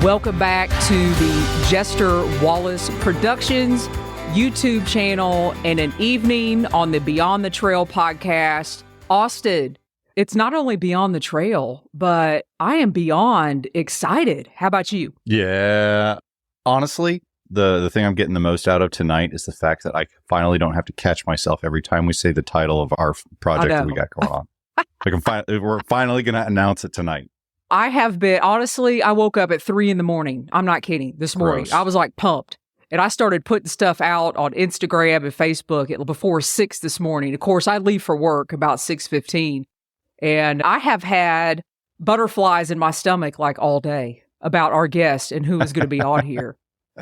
Welcome back to the Jester Wallis Productions YouTube channel and an evening on the Beyond the Trail podcast. Austin, it's not only Beyond the Trail, but I am beyond excited. How about you? Yeah. Honestly, the thing I'm getting the most out of tonight is the fact that I finally don't have to catch myself every time we say the title of our project that we got going on. We're finally going to announce it tonight. I have been, honestly, I woke up at 3 a.m. I'm not kidding. This morning, Gross. I was like pumped. And I started putting stuff out on Instagram and Facebook before 6 this morning. Of course, I leave for work about 6:15. And I have had butterflies in my stomach like all day about our guest and who is going to be on here.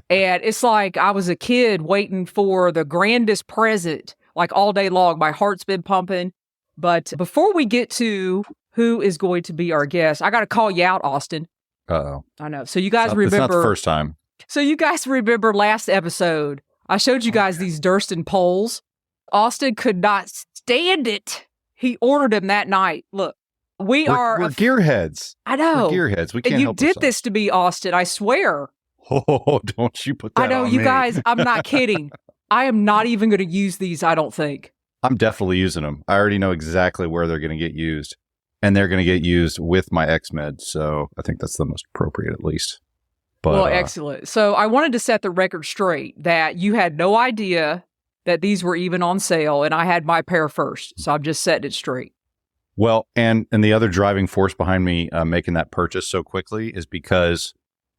And it's like I was a kid waiting for the grandest present, like all day long. My heart's been pumping. But before we get to who is going to be our guest, I got to call you out, Austin. Uh-oh. I know. So you guys remember. It's not the first time. So you guys remember last episode, I showed you guys these Durston poles. Austin could not stand it. He ordered them that night. Look, we're gearheads. I know. We're gearheads. We can't and you help did ourselves. this to me, Austin. I swear. Oh, don't you put that I know, on you me. guys, I'm not kidding. I am not even going to use these, I don't think. I'm definitely using them. I already know exactly where they're going to get used. And they're going to get used with my X-Med. So I think that's the most appropriate, at least. But, well, excellent. So I wanted to set the record straight that you had no idea that these were even on sale, and I had my pair first. So I'm just setting it straight. Well, and the other driving force behind me making that purchase so quickly is because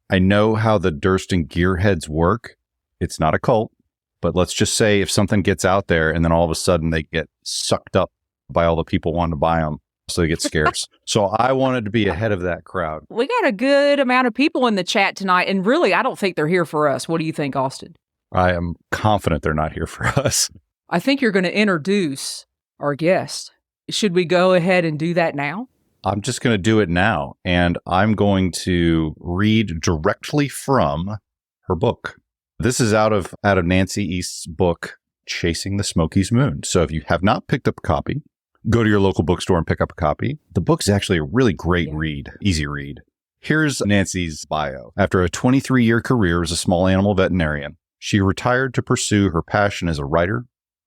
I know how the Durston gearheads work. It's not a cult, but let's just say if something gets out there and then all of a sudden they get sucked up by all the people wanting to buy them, so they get scarce. So I wanted to be ahead of that crowd. We got a good amount of people in the chat tonight, and really, I don't think they're here for us. What do you think, Austin? I am confident they're not here for us. I think you're going to introduce our guest. Should we go ahead and do that now? I'm just going to do it now, and I'm going to read directly from her book. This is out of Nancy East's book, Chasing the Smokies Moon. So if you have not picked up a copy, go to your local bookstore and pick up a copy. The book's actually a really great read, easy read. Here's Nancy's bio. After a 23-year career as a small animal veterinarian, she retired to pursue her passion as a writer,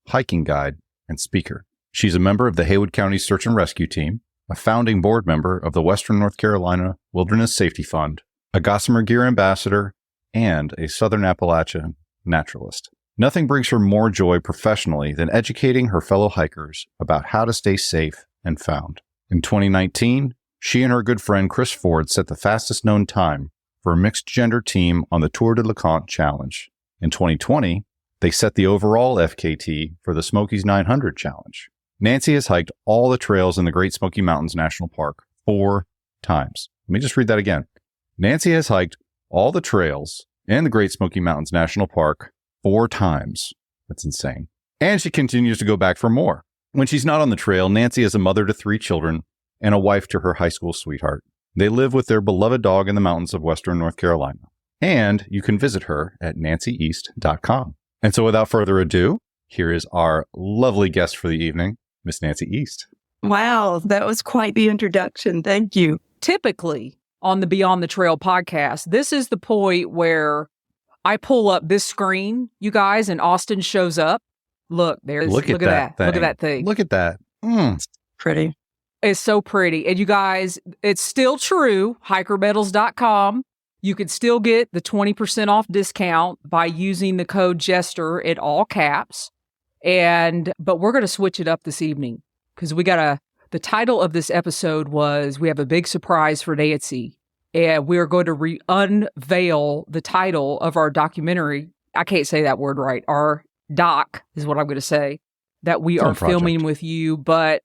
hiking guide, and speaker. She's a member of the Haywood County Search and Rescue Team, a founding board member of the Western North Carolina Wilderness Safety Fund, a Gossamer Gear ambassador, and a Southern Appalachian naturalist. Nothing brings her more joy professionally than educating her fellow hikers about how to stay safe and found. In 2019, she and her good friend Chris Ford set the fastest known time for a mixed gender team on the Tour de LeConte Challenge. In 2020, they set the overall FKT for the Smokies 900 Challenge. Nancy has hiked all the trails in the Great Smoky Mountains National Park 4 times. Let me just read that again. Nancy has hiked all the trails in the Great Smoky Mountains National Park 4 times. That's insane. And she continues to go back for more. When she's not on the trail, Nancy is a mother to 3 children and a wife to her high school sweetheart. They live with their beloved dog in the mountains of Western North Carolina. And you can visit her at nancyeast.com. And so without further ado, here is our lovely guest for the evening, Miss Nancy East. Wow, that was quite the introduction. Thank you. Typically on the Beyond the Trail podcast, this is the point where I pull up this screen, you guys, and Austin shows up. Look, there's Look at that thing. Look at that thing. Look at that. Pretty. It's so pretty. And you guys, it's still true. hikermetals.com. You can still get the 20% off discount by using the code Jester in all caps. But we're going to switch it up this evening because the title of this episode was, we have a big surprise for Nancy. And we're going to unveil the title of our documentary. I can't say that word right. Our doc is what I'm going to say, that we are filming with you. But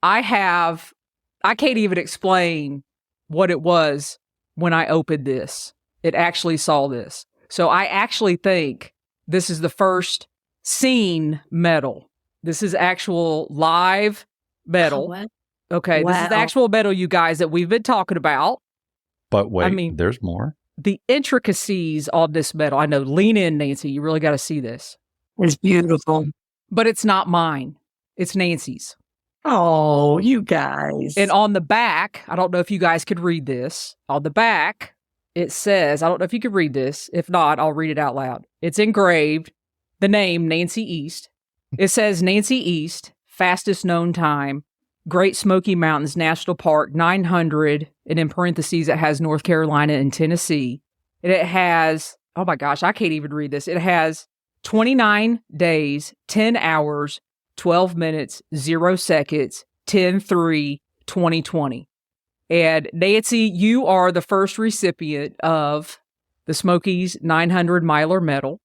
I can't even explain what it was when I opened this. It actually saw this. So I actually think this is the first seen metal. This is actual live metal. What? Okay, Wow. This is the actual metal, you guys, that we've been talking about. But wait, there's more. The intricacies on this metal. I know, lean in, Nancy. You really got to see this. It's beautiful. But it's not mine. It's Nancy's. Oh, you guys. And on the back, I don't know if you guys could read this. On the back, it says, I don't know if you could read this. If not, I'll read it out loud. It's engraved, the name Nancy East. It says Nancy East, fastest known time, Great Smoky Mountains National Park, 900, and in parentheses, it has North Carolina and Tennessee. And it has, oh my gosh, I can't even read this. It has 29 days, 10 hours, 12 minutes, 0 seconds, 10/3/2020. And Nancy, you are the first recipient of the Smokies 900 Miler Medal.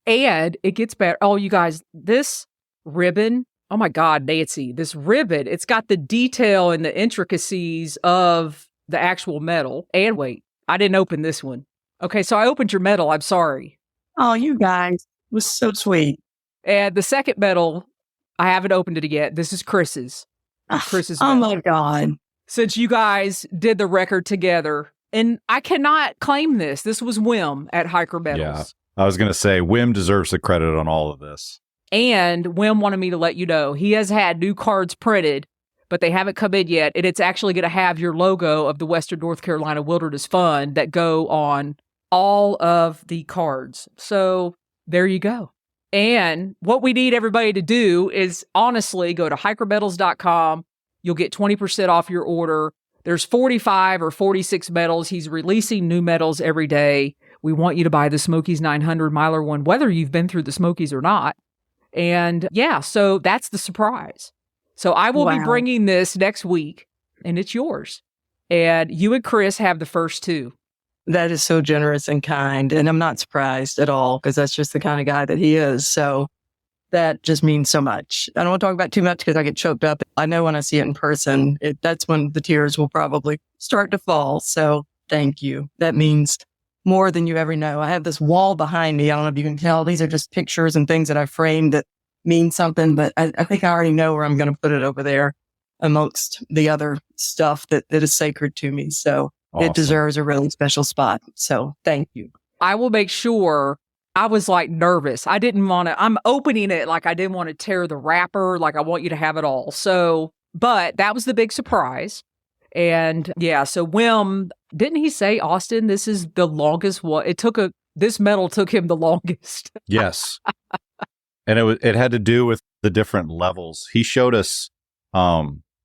And it gets better. Oh, you guys, this ribbon, oh my God, Nancy, this ribbon, it's got the detail and the intricacies of the actual medal. And wait, I didn't open this one. Okay, so I opened your medal. I'm sorry. Oh, you guys, it was so sweet. And the second medal, I haven't opened it yet. This is Chris's. Chris's Oh medal. my God. Since you guys did the record together, and I cannot claim this. This was Wim at Hiker Medals. Yeah. I was going to say, Wim deserves the credit on all of this. And Wim wanted me to let you know he has had new cards printed, but they haven't come in yet. And it's actually going to have your logo of the Western North Carolina Wilderness Fund that go on all of the cards. So there you go. And what we need everybody to do is honestly go to hikermedals.com. You'll get 20% off your order. There's 45 or 46 medals. He's releasing new medals every day. We want you to buy the Smokies 900 Miler one, whether you've been through the Smokies or not. And yeah, so that's the surprise. So I will be bringing this next week, and it's yours. And you and Chris have the first two. That is so generous and kind. And I'm not surprised at all because that's just the kind of guy that he is. So that just means so much. I don't want to talk about too much because I get choked up. I know when I see it in person, that's when the tears will probably start to fall. So thank you. That means more than you ever know. I have this wall behind me. I don't know if you can tell. These are just pictures and things that I framed that mean something, but I think I already know where I'm going to put it over there amongst the other stuff that is sacred to me. So Awesome. It deserves a really special spot. So thank you. I will make sure. I was like nervous. I didn't want to, I'm opening it like I didn't want to tear the wrapper. Like I want you to have it all. So, but that was the big surprise. And yeah, so Wim, didn't he say, Austin, this is the longest one? This medal took him the longest. Yes. And it had to do with the different levels. He showed us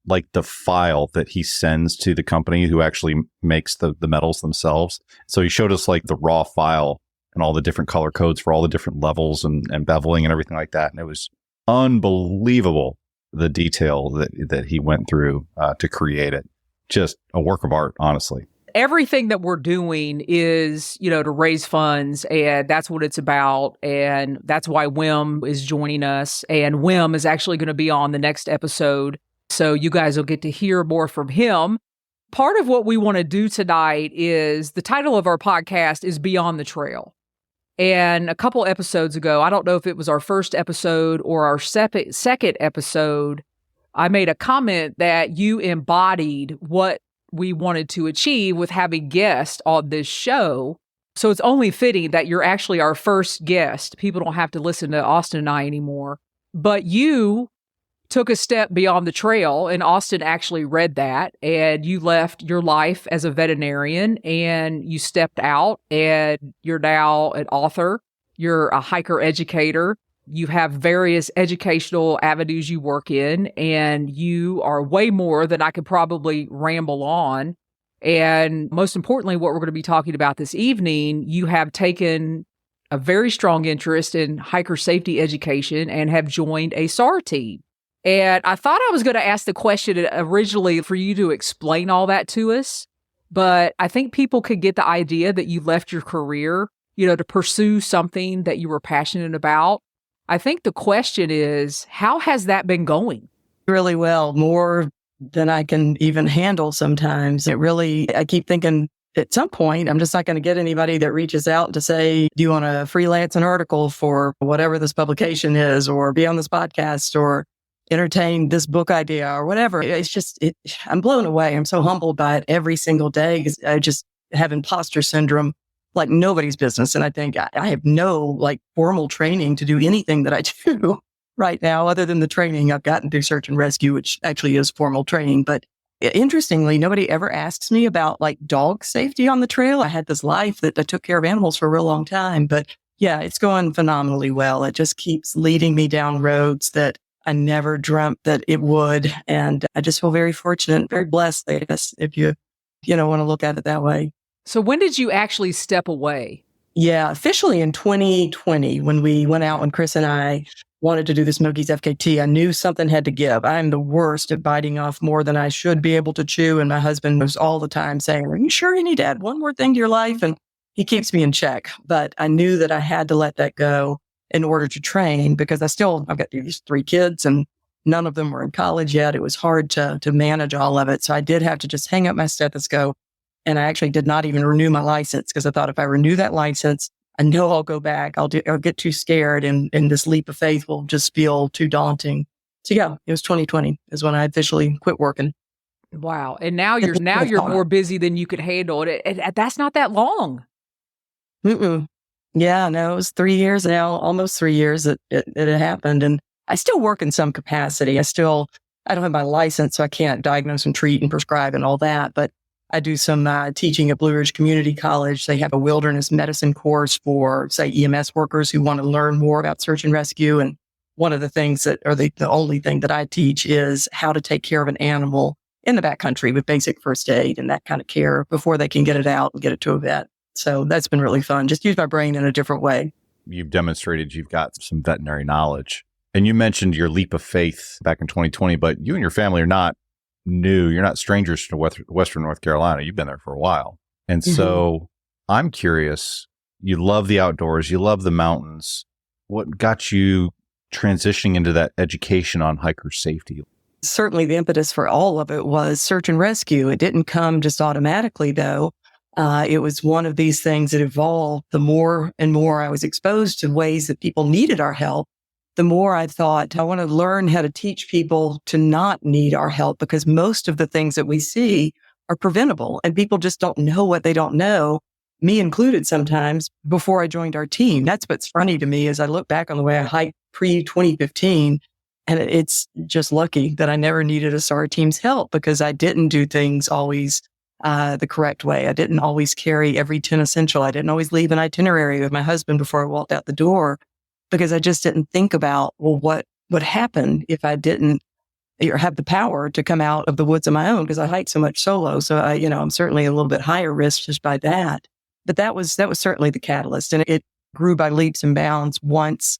like the file that he sends to the company who actually makes the medals themselves. So he showed us like the raw file and all the different color codes for all the different levels and beveling and everything like that. And it was unbelievable, the detail that he went through to create it. Just a work of art, honestly. Everything that we're doing is, to raise funds, and that's what it's about. And that's why Wim is joining us. And Wim is actually going to be on the next episode. So you guys will get to hear more from him. Part of what we want to do tonight is the title of our podcast is Beyond the Trail. And a couple episodes ago, I don't know if it was our first episode or our second episode, I made a comment that you embodied what we wanted to achieve with having guests on this show. So it's only fitting that you're actually our first guest. People don't have to listen to Austin and I anymore. But you took a step beyond the trail, and Austin actually read that, and you left your life as a veterinarian and you stepped out, and you're now an author. You're a hiker educator. You have various educational avenues you work in, and you are way more than I could probably ramble on. And most importantly, what we're going to be talking about this evening, you have taken a very strong interest in hiker safety education and have joined a SAR team. And I thought I was going to ask the question originally for you to explain all that to us, but I think people could get the idea that you left your career, to pursue something that you were passionate about. I think the question is, how has that been going? Really well, more than I can even handle sometimes. I keep thinking at some point, I'm just not going to get anybody that reaches out to say, do you want to freelance an article for whatever this publication is, or be on this podcast, or entertain this book idea or whatever. It's just, I'm blown away. I'm so humbled by it every single day because I just have imposter syndrome like nobody's business. And I think I have no formal training to do anything that I do right now, other than the training I've gotten through search and rescue, which actually is formal training. But Interestingly, nobody ever asks me about like dog safety on the trail. I had this life that I took care of animals for a real long time, but yeah, it's going phenomenally well. It just keeps leading me down roads that I never dreamt that it would. And I just feel very fortunate, very blessed, I guess, if you want to look at it that way. So when did you actually step away? Yeah, officially in 2020, when Chris and I wanted to do the Smokies FKT, I knew something had to give. I'm the worst at biting off more than I should be able to chew. And my husband was all the time saying, are you sure you need to add one more thing to your life? And he keeps me in check. But I knew that I had to let that go in order to train because I've got these 3 kids and none of them were in college yet. It was hard to manage all of it. So I did have to just hang up my stethoscope. And I actually did not even renew my license because I thought if I renew that license, I know I'll go back. I'll get too scared and this leap of faith will just feel too daunting. So yeah, it was 2020 is when I officially quit working. Wow. And now you're more busy than you could handle it. That's not that long. Mm-mm. Yeah, no, it was 3 years now, almost 3 years that it had happened. And I still work in some capacity. I don't have my license, so I can't diagnose and treat and prescribe and all that. But I do some teaching at Blue Ridge Community College. They have a wilderness medicine course for, say, EMS workers who want to learn more about search and rescue. And one of the things the only thing that I teach is how to take care of an animal in the backcountry with basic first aid and that kind of care before they can get it out and get it to a vet. So that's been really fun. Just use my brain in a different way. You've demonstrated you've got some veterinary knowledge. And you mentioned your leap of faith back in 2020, but you and your family are not new. You're not strangers to Western North Carolina. You've been there for a while. And so I'm curious, you love the outdoors, you love the mountains. What got you transitioning into that education on hiker safety? Certainly the impetus for all of it was search and rescue. It didn't come just automatically, though. It was one of these things that evolved. The more and more I was exposed to ways that people needed our help, the more I thought, I want to learn how to teach people to not need our help because most of the things that we see are preventable and people just don't know what they don't know, me included sometimes, before I joined our team. That's what's funny to me as I look back on the way I hiked pre-2015. And it's just lucky that I never needed a SAR team's help because I didn't do things always the correct way. I didn't always carry every 10 essential. I didn't always leave an itinerary with my husband before I walked out the door because I just didn't think about, well, what would happen if I didn't have the power to come out of the woods on my own because I hike so much solo. So I'm certainly a little bit higher risk just by that. But that was certainly the catalyst. And it grew by leaps and bounds once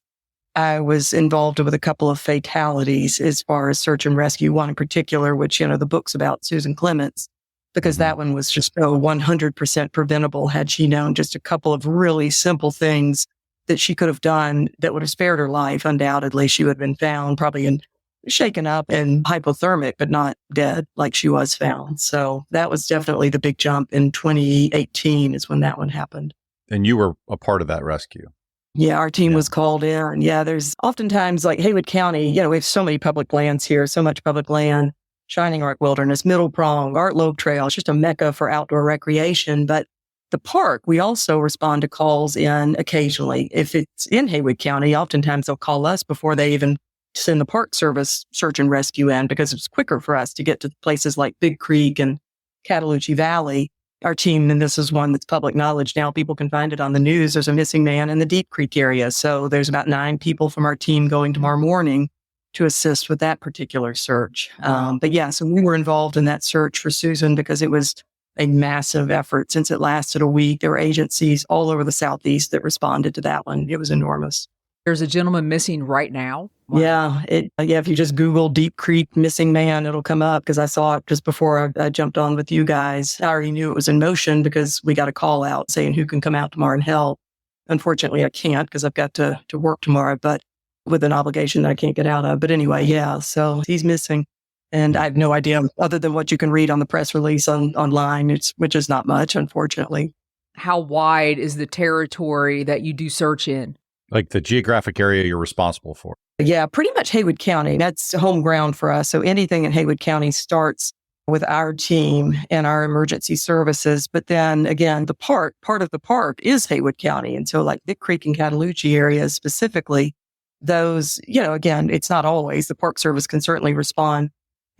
I was involved with a couple of fatalities as far as search and rescue, one in particular, which, the book's about Susan Clements, because that one was just 100% preventable had she known just a couple of really simple things that she could have done that would have spared her life. Undoubtedly, she would have been found probably shaken up and hypothermic, but not dead like she was found. So that was definitely the big jump in 2018 is when that one happened. And you were a part of that rescue. Yeah, our team was called in. And there's oftentimes like Haywood County, we have so many public lands here, so much public land, Shining Rock Wilderness, Middle Prong, Art Loeb Trail. It's just a mecca for outdoor recreation. But the park, we also respond to calls in occasionally. If it's in Haywood County, oftentimes they'll call us before they even send the Park Service search and rescue in because it's quicker for us to get to places like Big Creek and Cataloochee Valley. Our team, and this is one that's public knowledge now, people can find it on the news. There's a missing man in the Deep Creek area. So there's about 9 people from our team going tomorrow morning to assist with that particular search. So we were involved in that search for Susan because it was a massive effort. Since it lasted a week, there were agencies all over the Southeast that responded to that one. It was enormous. There's a gentleman missing right now. Wow. Yeah. If you just Google Deep Creek missing man, it'll come up because I saw it just before I jumped on with you guys. I already knew it was in motion because we got a call out saying who can come out tomorrow and help. Unfortunately, I can't because I've got to work tomorrow, but with an obligation that I can't get out of. But anyway, so he's missing. And I have no idea other than what you can read on the press release online, which is not much, unfortunately. How wide is the territory that you do search in? Like the geographic area you're responsible for? Yeah, pretty much Haywood County. That's home ground for us. So anything in Haywood County starts with our team and our emergency services. But then again, part of the park is Haywood County. And so like Big Creek and Cataloochee areas specifically, those, again, it's not always. The Park Service can certainly respond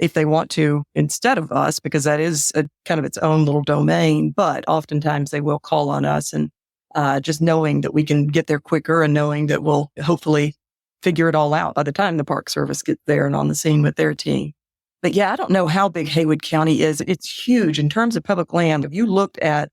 if they want to instead of us, because that is a kind of its own little domain. But oftentimes they will call on us, and just knowing that we can get there quicker and knowing that we'll hopefully figure it all out by the time the Park Service gets there and on the scene with their team. But yeah, I don't know how big Haywood County is. It's huge in terms of public land. If you looked at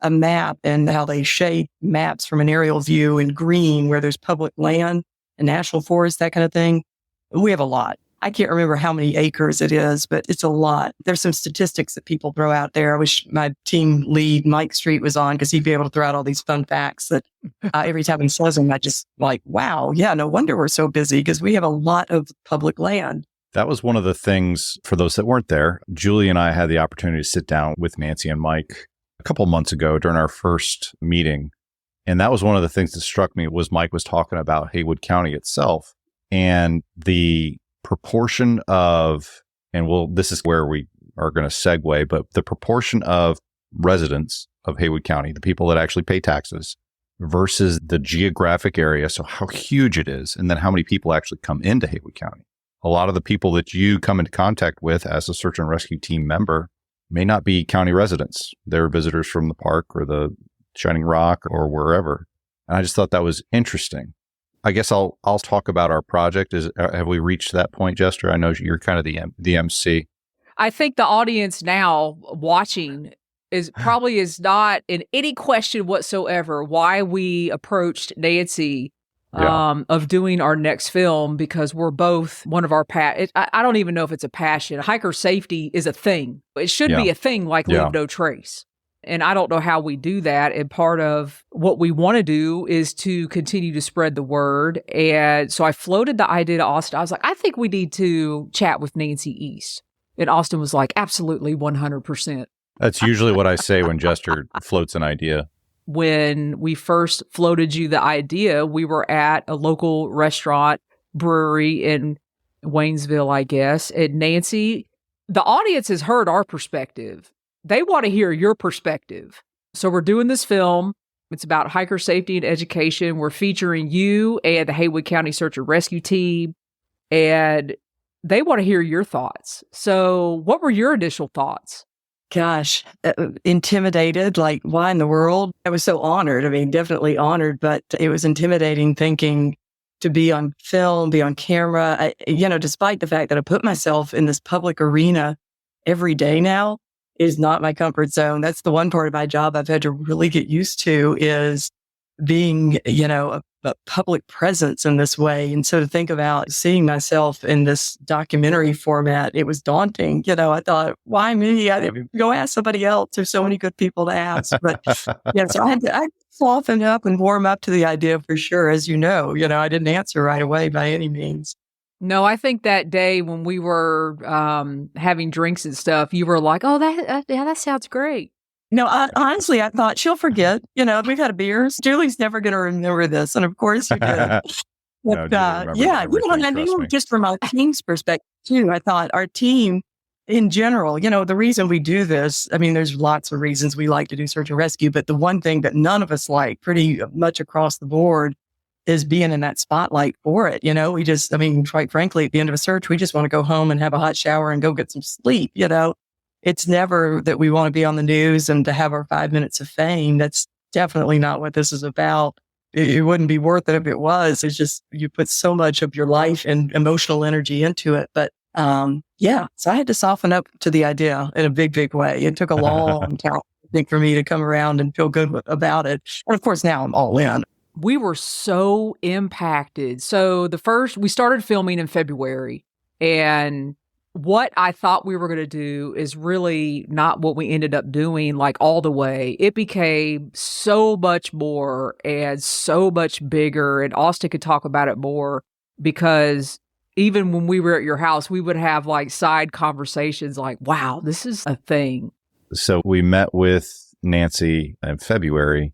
a map and how they shade maps from an aerial view in green where there's public land and national forest, that kind of thing, we have a lot. I can't remember how many acres it is, but it's a lot. There's some statistics that people throw out there. I wish my team lead, Mike Street, was on because he'd be able to throw out all these fun facts that every time he says them, I just like, wow, yeah, no wonder we're so busy because we have a lot of public land. That was one of the things, for those that weren't there, Julie and I had the opportunity to sit down with Nancy and Mike a couple months ago during our first meeting. And that was one of the things that struck me was Mike was talking about Haywood County itself and the proportion of, this is where we are going to segue, but the proportion of residents of Haywood County, the people that actually pay taxes, versus the geographic area, so how huge it is, and then how many people actually come into Haywood County. A lot of the people that you come into contact with as a search and rescue team member may not be county residents. They're visitors from the park or the Shining Rock or wherever. And I just thought that was interesting. I guess I'll talk about our project. Have we reached that point, Jester? I know you're kind of the MC. I think the audience now watching is not in any question whatsoever why we approached Nancy of doing our next film, because we're both one of our I don't even know if it's a passion. Hiker safety is a thing. It should be a thing like Leave No Trace. And I don't know how we do that. And part of what we want to do is to continue to spread the word. And so I floated the idea to Austin. I was like, I think we need to chat with Nancy East. And Austin was like, absolutely, 100%. That's usually what I say when Jester floats an idea. When we first floated you the idea, we were at a local restaurant, brewery in Waynesville, I guess. And Nancy, the audience has heard our perspective. They want to hear your perspective. So we're doing this film. It's about hiker safety and education. We're featuring you and the Haywood County Search and Rescue Team. And they want to hear your thoughts. So what were your initial thoughts? Gosh, intimidated, like, why in the world? I was so honored. I mean, definitely honored, but it was intimidating thinking to be on film, be on camera. Despite the fact that I put myself in this public arena every day now, is not my comfort zone. That's the one part of my job I've had to really get used to, is being, a public presence in this way. And so to think about seeing myself in this documentary format, it was daunting. I thought, why me? I didn't go ask somebody else. There's so many good people to ask. But so I had to soften up and warm up to the idea for sure. As you know, I didn't answer right away by any means. No, I think that day when we were having drinks and stuff, you were like, "Oh, that sounds great." No, honestly, I thought she'll forget. We've had a beer. Julie's never going to remember this, and of course you did. But, I knew just from our team's perspective too. I thought our team, in general, the reason we do this. I mean, there's lots of reasons we like to do search and rescue, but the one thing that none of us like, pretty much across the board, is being in that spotlight for it. We just, quite frankly, at the end of a search, we just want to go home and have a hot shower and go get some sleep. It's never that we want to be on the news and to have our 5 minutes of fame. That's definitely not what this is about. It wouldn't be worth it if it was. It's just, you put so much of your life and emotional energy into it. But so I had to soften up to the idea in a big, big way. It took a long time, I think, for me to come around and feel good about it. And of course, now I'm all in. We were so impacted. So we started filming in February, and what I thought we were going to do is really not what we ended up doing, like all the way. It became so much more and so much bigger, and Austin could talk about it more, because even when we were at your house, we would have like side conversations like, wow, this is a thing. So we met with Nancy in February,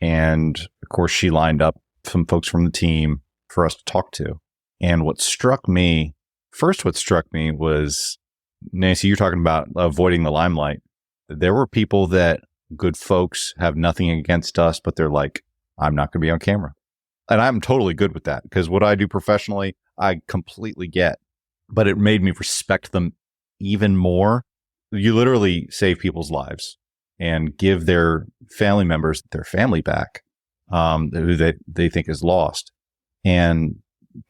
and of course she lined up some folks from the team for us to talk to. And what struck me was, Nancy, you're talking about avoiding the limelight. There were people that, good folks, have nothing against us, but they're like, I'm not going to be on camera. And I'm totally good with that, because what I do professionally, I completely get. But it made me respect them even more. You literally save people's lives and give their family members their family back, who they think is lost. And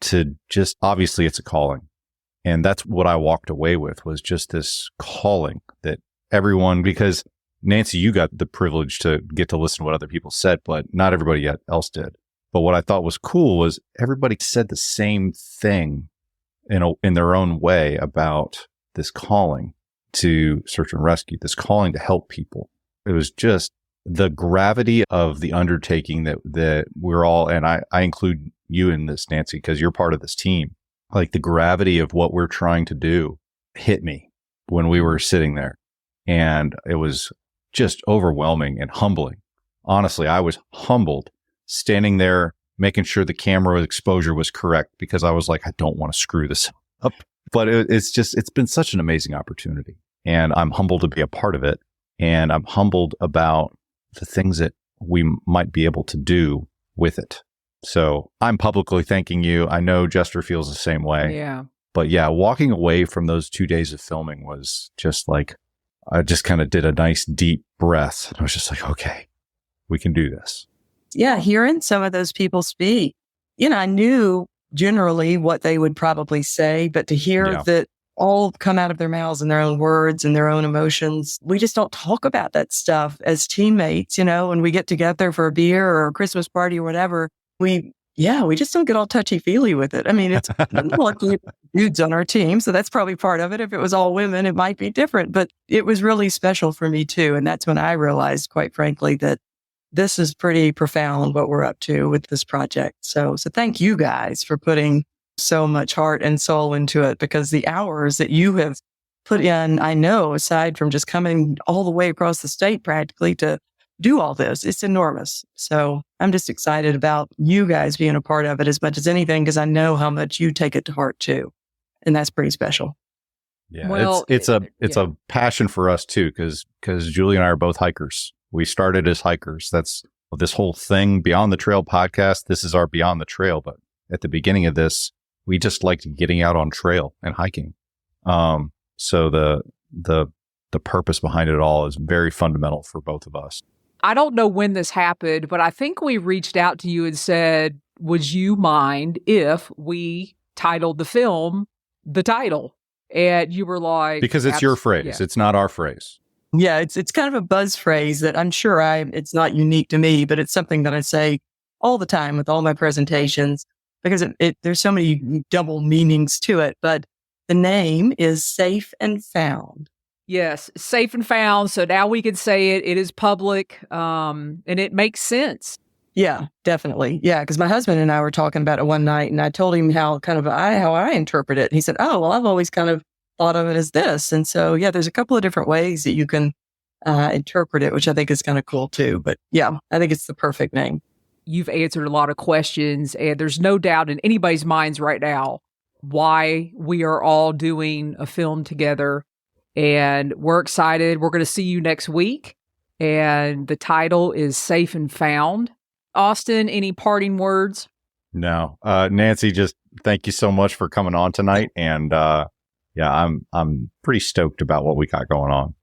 to just, obviously it's a calling. And that's what I walked away with, was just this calling that everyone, because Nancy, you got the privilege to get to listen to what other people said, but not everybody else did. But what I thought was cool was everybody said the same thing in their own way about this calling to search and rescue, this calling to help people. It was just the gravity of the undertaking that we're all, and I include you in this, Nancy, because you're part of this team. Like the gravity of what we're trying to do hit me when we were sitting there. And it was just overwhelming and humbling. Honestly, I was humbled standing there, making sure the camera exposure was correct, because I was like, I don't want to screw this up. But it's been such an amazing opportunity. And I'm humbled to be a part of it. And I'm humbled about the things that we might be able to do with it. So I'm publicly thanking you. I know Jester feels the same way. Yeah. But yeah, walking away from those 2 days of filming was just like, I just kind of did a nice deep breath. I was just like, okay, we can do this. Yeah, hearing some of those people speak, I knew generally what they would probably say, but to hear that all come out of their mouths in their own words and their own emotions, we just don't talk about that stuff as teammates, when we get together for a beer or a Christmas party or whatever. We just don't get all touchy-feely with it. I mean, it's like dudes on our team, so that's probably part of it. If it was all women, it might be different, but it was really special for me too. And that's when I realized, quite frankly, that this is pretty profound what we're up to with this project. So thank you guys for putting so much heart and soul into it, because the hours that you have put in, I know, aside from just coming all the way across the state practically to do all this, it's enormous. So I'm just excited about you guys being a part of it as much as anything, because I know how much you take it to heart too. And that's pretty special. Yeah, well, it's a passion for us too, because Julie and I are both hikers. We started as hikers. That's this whole thing, Beyond the Trail podcast. This is our Beyond the Trail. But at the beginning of this, we just liked getting out on trail and hiking. So the purpose behind it all is very fundamental for both of us. I don't know when this happened, but I think we reached out to you and said, would you mind if we titled the film the title? And you were like, because it's your phrase. Yeah. It's not our phrase. Yeah, it's kind of a buzz phrase that I'm sure it's not unique to me, but it's something that I say all the time with all my presentations, because there's so many double meanings to it. But the name is Safe and Found. Yes, Safe and Found. So now we can say it. It is public, and it makes sense. Yeah, definitely. Yeah, because my husband and I were talking about it one night, and I told him how I interpret it. And he said, "Oh, well, I've always kind of thought of it as this." And so, yeah, there's a couple of different ways that you can interpret it, which I think is kind of cool too. But yeah, I think it's the perfect name. You've answered a lot of questions, and there's no doubt in anybody's minds right now why we are all doing a film together. And we're excited. We're going to see you next week. And the title is Safe and Found. Austin, any parting words? No. Nancy, just thank you so much for coming on tonight. And I'm pretty stoked about what we got going on.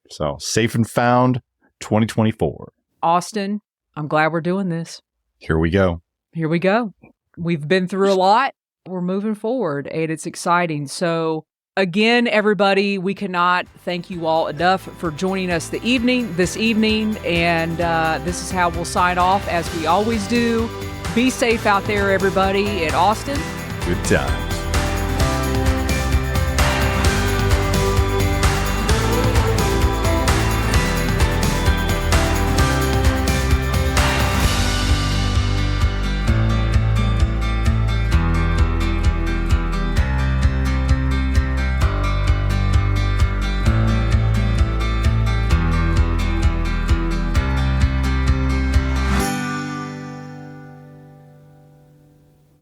So Safe and Found 2024. Austin, I'm glad we're doing this. Here we go. Here we go. We've been through a lot. We're moving forward, and it's exciting. So again, everybody, we cannot thank you all enough for joining us this evening. And this is how we'll sign off, as we always do. Be safe out there, everybody. In Austin, good time.